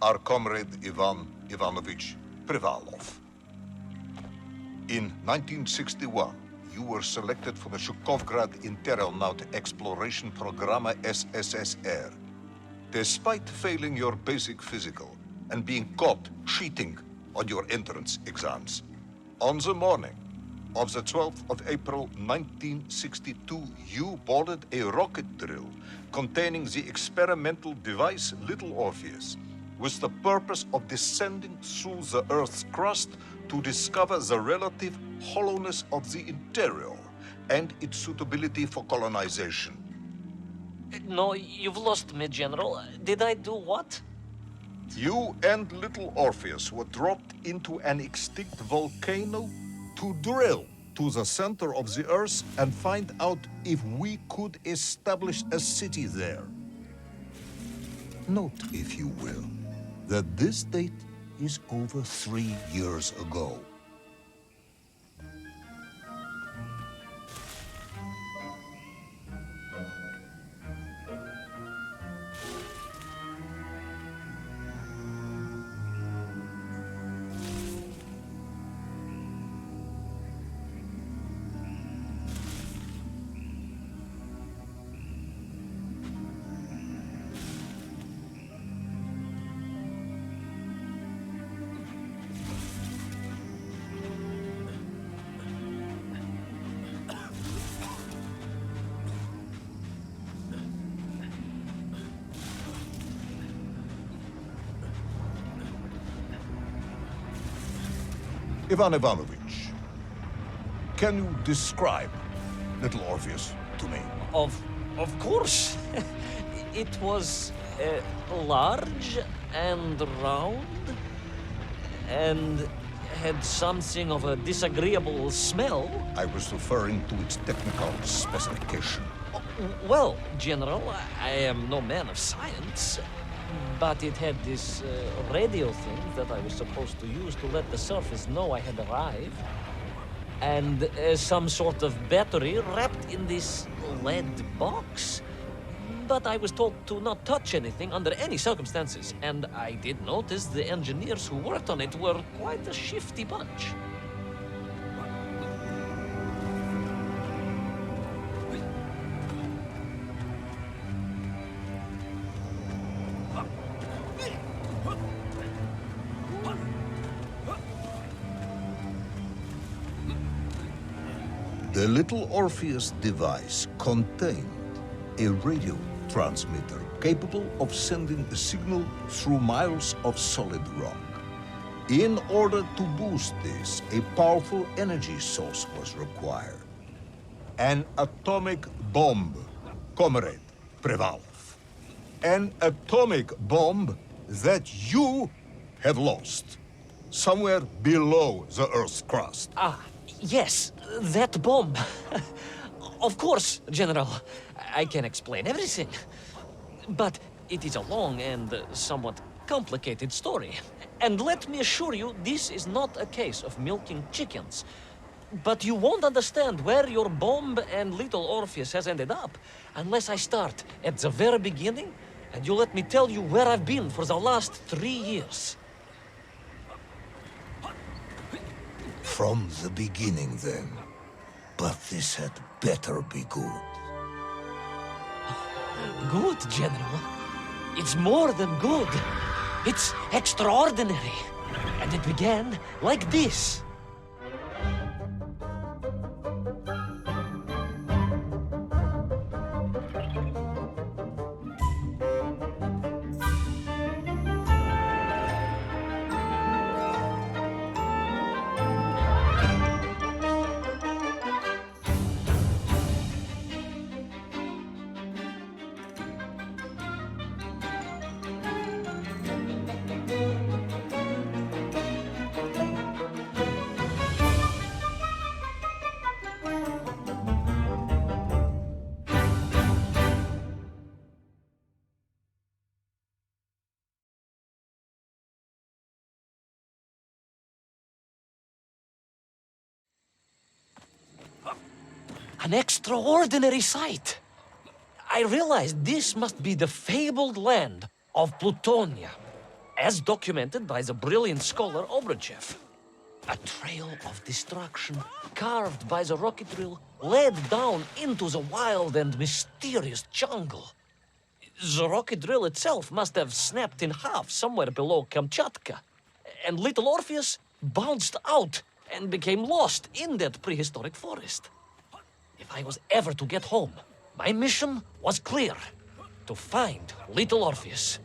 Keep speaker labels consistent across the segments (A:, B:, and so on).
A: our comrade Ivan Ivanovich Privalov. In 1961, you were selected for the Shukovgrad Interonaut Exploration Programma SSSR. Despite failing your basic physical and being caught cheating on your entrance exams, on the morning of the 12th of April 1962, you boarded a rocket drill containing the experimental device Little Orpheus, with the purpose of descending through the Earth's crust to discover the relative hollowness of the interior and its suitability for colonization.
B: No, you've lost me, General. Did I do what?
A: You and Little Orpheus were dropped into an extinct volcano to drill to the center of the Earth and find out if we could establish a city there. Note, if you will, that this date is over 3 years ago. Ivan Ivanovich, can you describe Little Orpheus to me?
B: Of course. It was large and round and had something of a disagreeable smell.
A: I was referring to its technical specification.
B: Well, General, I am no man of science, but it had this radio thing that I was supposed to use to let the surface know I had arrived, and some sort of battery wrapped in this lead box. But I was told to not touch anything under any circumstances, and I did notice the engineers who worked on it were quite a shifty bunch.
A: The Little Orpheus device contained a radio transmitter capable of sending a signal through miles of solid rock. In order to boost this, a powerful energy source was required. An atomic bomb, Comrade Privalov. An atomic bomb that you have lost somewhere below the Earth's crust.
B: Ah, yes, that bomb. Of course, General. I can explain everything. But it is a long and somewhat complicated story. And let me assure you, this is not a case of milking chickens. But you won't understand where your bomb and Little Orpheus has ended up unless I start at the very beginning and you let me tell you where I've been for the last 3 years.
A: From the beginning, then. But this had better be good.
B: Good, General. It's more than good. It's extraordinary. And it began like this. An extraordinary sight. I realized this must be the fabled land of Plutonia. as documented by the brilliant scholar Obruchev. A trail of destruction carved by the rocket drill led down into the wild and mysterious jungle. The rocket drill itself must have snapped in half somewhere below Kamchatka, and little Orpheus bounced out and became lost in that prehistoric forest. If I was ever to get home, my mission was clear: to find little Orpheus.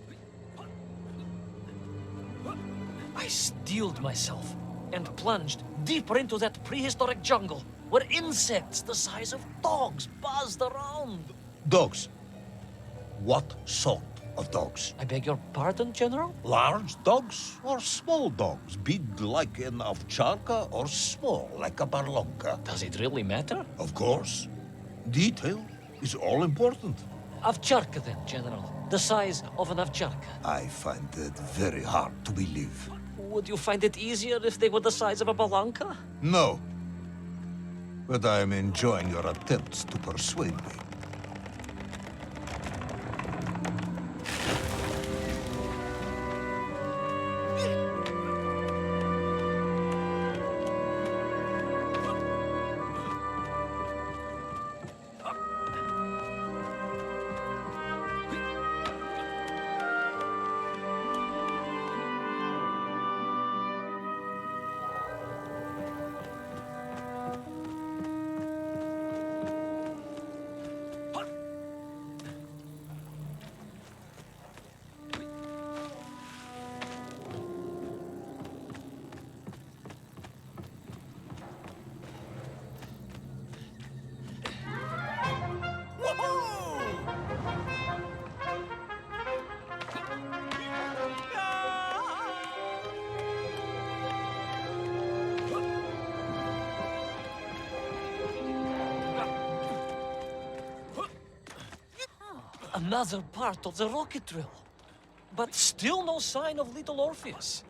B: I steeled myself and plunged deeper into that prehistoric jungle where insects the size of dogs buzzed around.
A: Dogs. What sort of dogs?
B: I beg your pardon, General?
A: Large dogs or small dogs? Big like an ovcharka or small like a barlonka?
B: Does it really matter?
A: Of course. Detail is all important.
B: Ovcharka then, General. The size of an ovcharka.
A: I find that very hard to believe.
B: Would you find it easier if they were the size of a balanka?
A: No. But I am enjoying your attempts to persuade me.
B: Another part of the rocket drill. But still no sign of little Orpheus.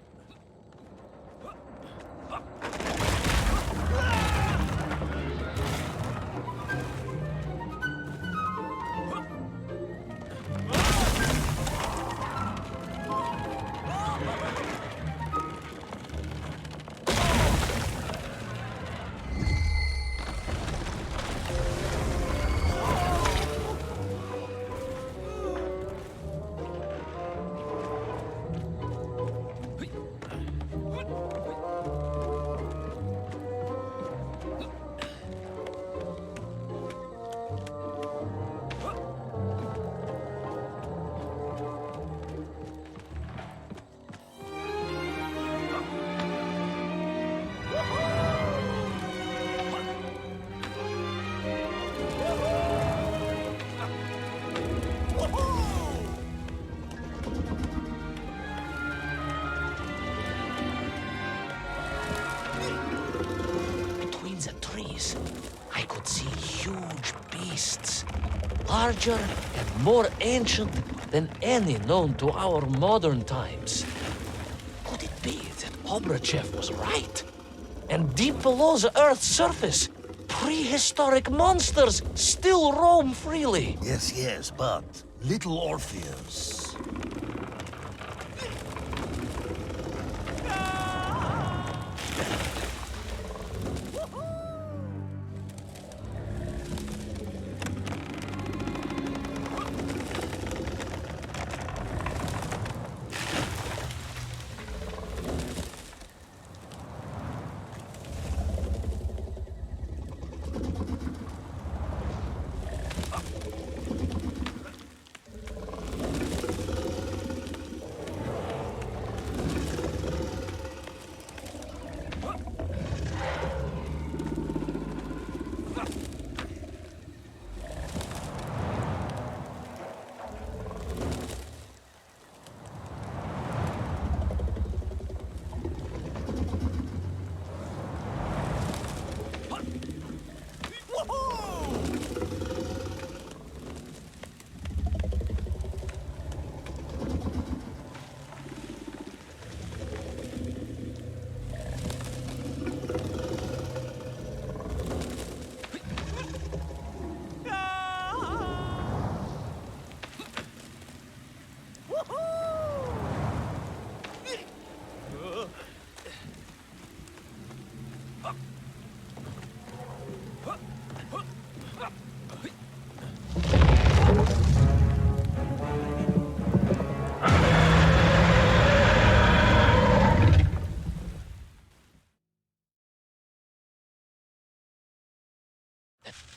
B: I could see huge beasts, larger and more ancient than any known to our modern times. Could it be that Obruchev was right? And deep below the Earth's surface, prehistoric monsters still roam freely?
A: Yes, but little Orpheus.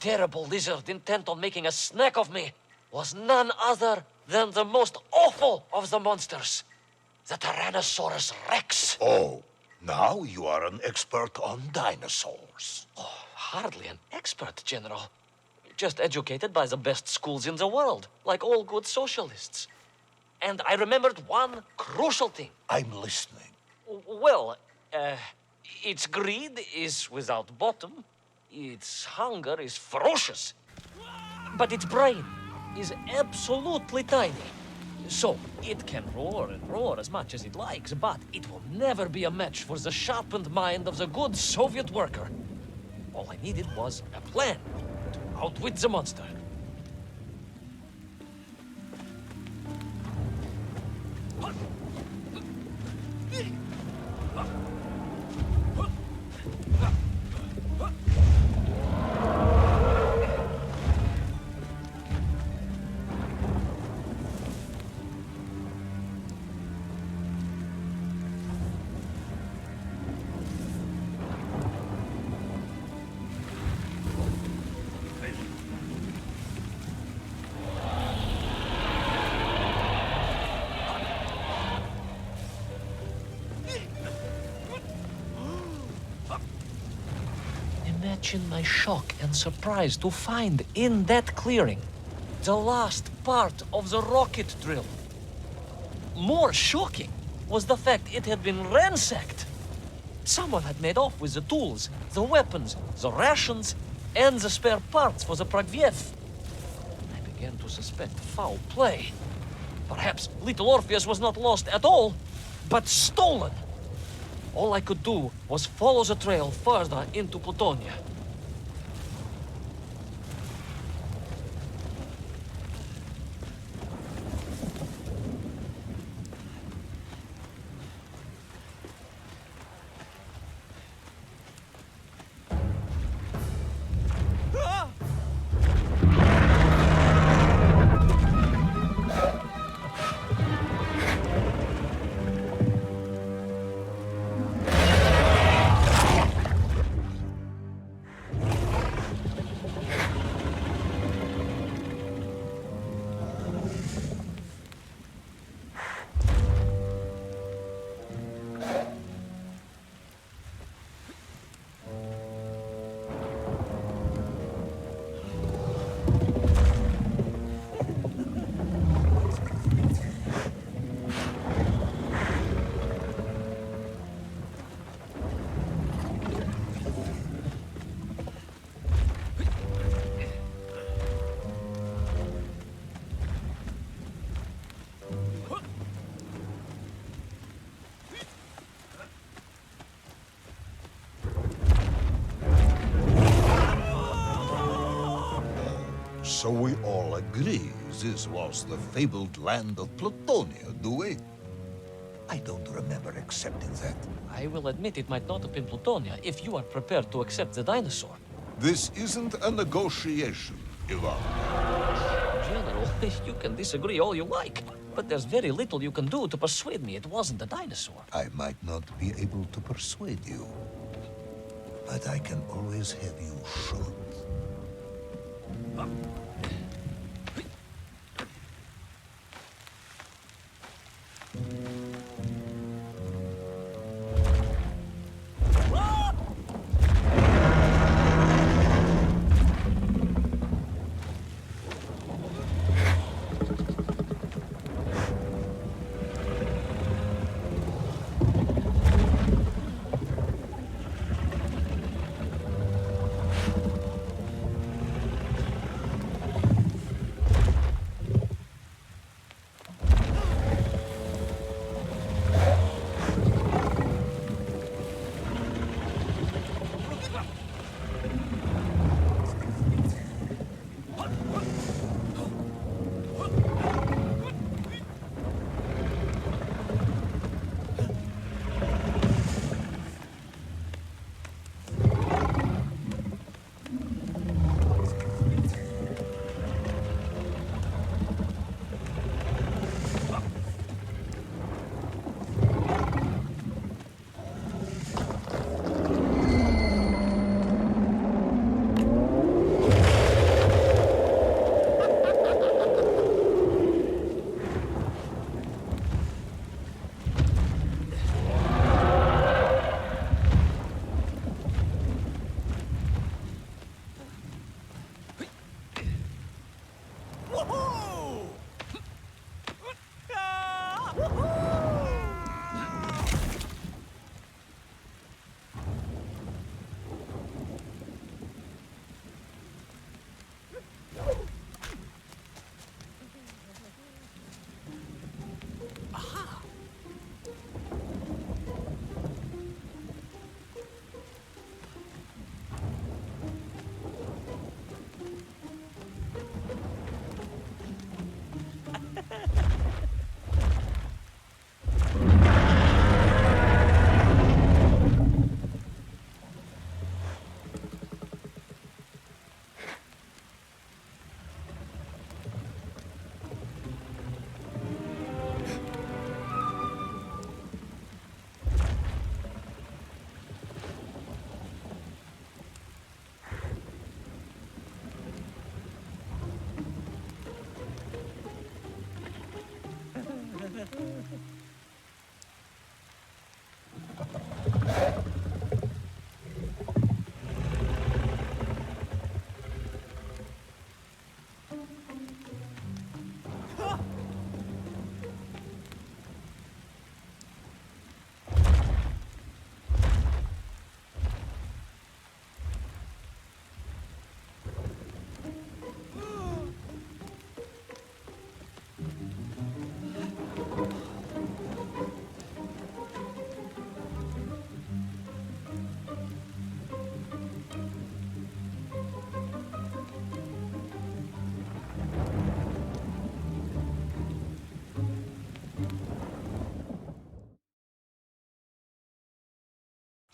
B: terrible lizard intent on making a snack of me was none other than the most awful of the monsters, the Tyrannosaurus Rex.
A: Oh, now you are an expert on dinosaurs.
B: Oh, hardly an expert, General. Just educated by the best schools in the world, like all good socialists. And I remembered one crucial thing.
A: I'm listening.
B: Well, its greed is without bottom, its hunger is ferocious, but its brain is absolutely tiny. So, it can roar and roar as much as it likes, but it will never be a match for the sharpened mind of the good Soviet worker. All I needed was a plan to outwit the monster. Imagine my shock and surprise to find in that clearing the last part of the rocket drill. More shocking was the fact it had been ransacked. Someone had made off with the tools, the weapons, the rations, and the spare parts for the Pragviev. I began to suspect foul play. Perhaps little Orpheus was not lost at all, but stolen. All I could do was follow the trail further into Plutonia.
A: So we all agree this was the fabled land of Plutonia, do we? I don't remember accepting that.
B: I will admit it might not have been Plutonia if you are prepared to accept the dinosaur.
A: This isn't a negotiation, Ivan.
B: General, you can disagree all you like, but there's very little you can do to persuade me it wasn't a dinosaur.
A: I might not be able to persuade you, but I can always have you shot.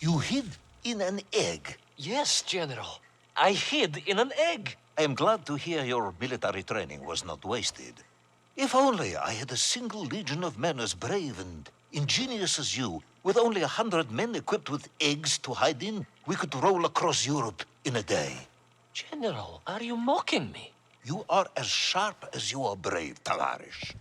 A: You hid in an egg.
B: Yes, General. I hid in an egg.
A: I am glad to hear your military training was not wasted. If only I had a single legion of men as brave and ingenious as you, with only 100 men equipped with eggs to hide in, we could roll across Europe in a day.
B: General, are you mocking me?
A: You are as sharp as you are brave, Tavarish.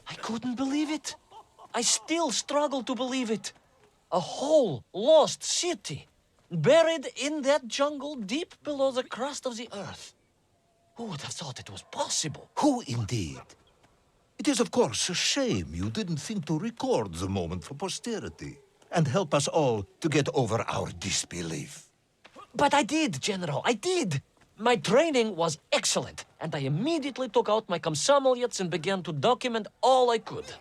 B: I couldn't believe it. I still struggle to believe it. A whole lost city, buried in that jungle deep below the crust of the earth. Who would have thought it was possible?
A: Who indeed? It is, of course, a shame you didn't think to record the moment for posterity and help us all to get over our disbelief.
B: But I did, General, I did! My training was excellent, and I immediately took out my komsomolets and began to document all I could.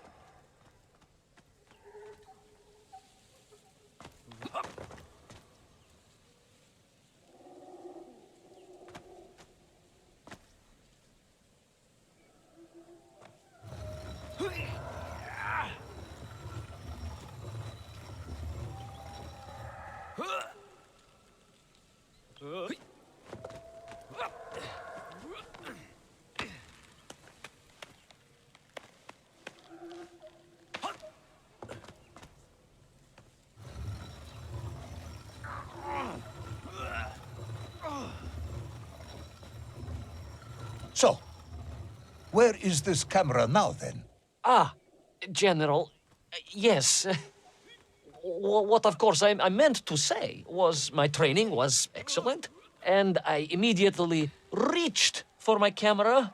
A: So, where is this camera now, then?
B: Ah, General, yes. What, of course, I meant to say was my training was excellent, and I immediately reached for my camera,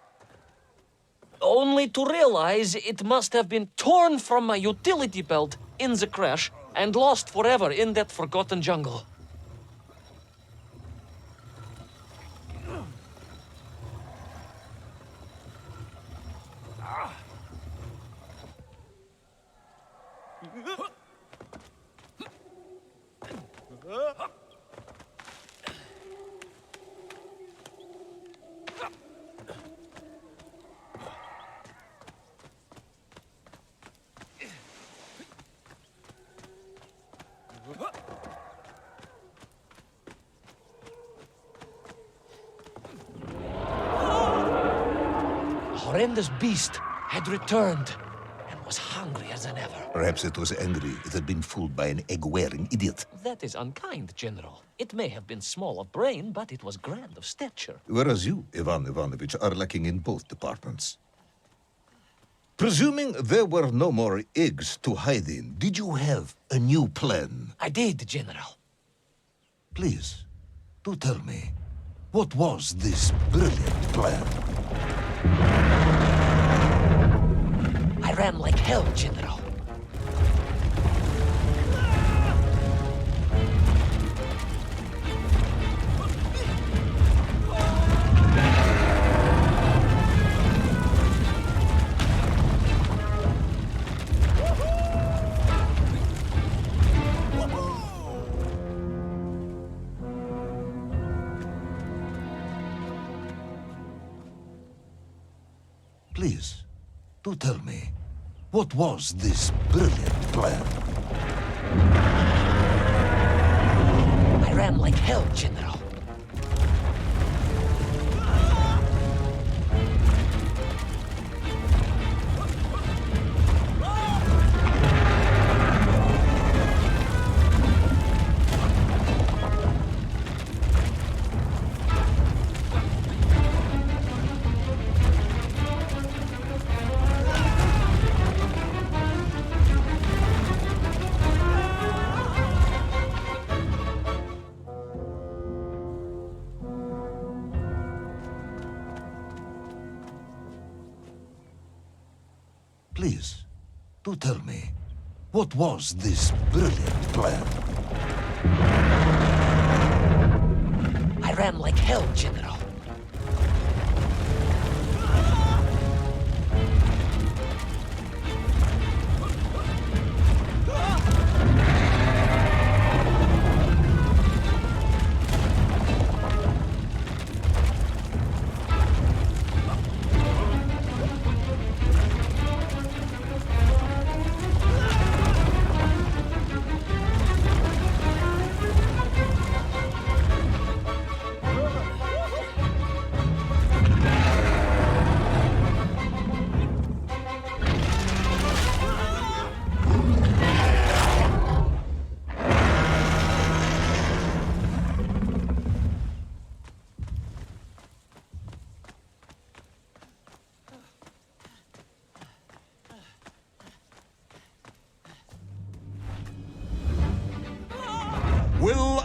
B: only to realize it must have been torn from my utility belt in the crash and lost forever in that forgotten jungle. Horrendous beast had returned and was hungrier than ever.
A: Perhaps it was angry it had been fooled by an egg-wearing idiot.
B: That is unkind, General. It may have been small of brain, but it was grand of stature.
A: Whereas you, Ivan Ivanovich, are lacking in both departments. Presuming there were no more eggs to hide in, did you have a new plan?
B: I did, General.
A: Please, do tell me, what was this brilliant plan?
B: I ran like hell, General.
A: Please, do tell me, what was this brilliant plan?
B: I ran like hell, General.
A: Please, do tell me, what was this brilliant plan?
B: I ran like hell, General.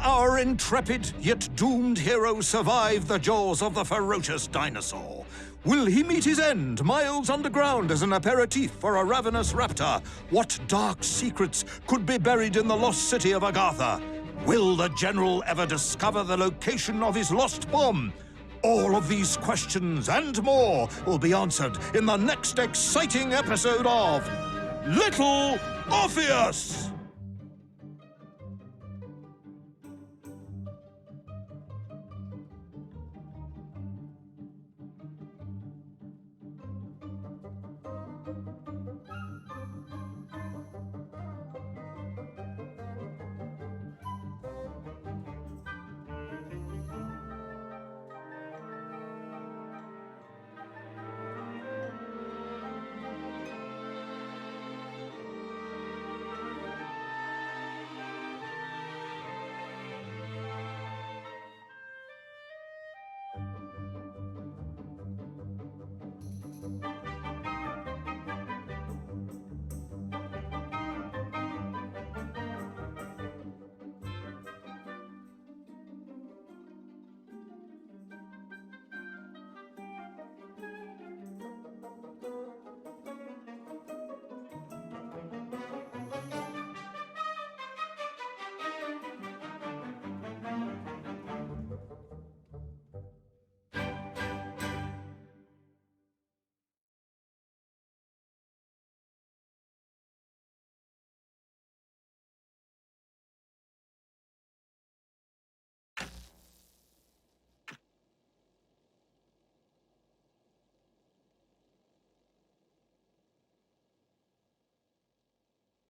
C: our intrepid yet doomed hero survive the jaws of the ferocious dinosaur? Will he meet his end miles underground as an aperitif for a ravenous raptor? What dark secrets could be buried in the lost city of Agartha? Will the general ever discover the location of his lost bomb? All of these questions and more will be answered in the next exciting episode of Little Orpheus!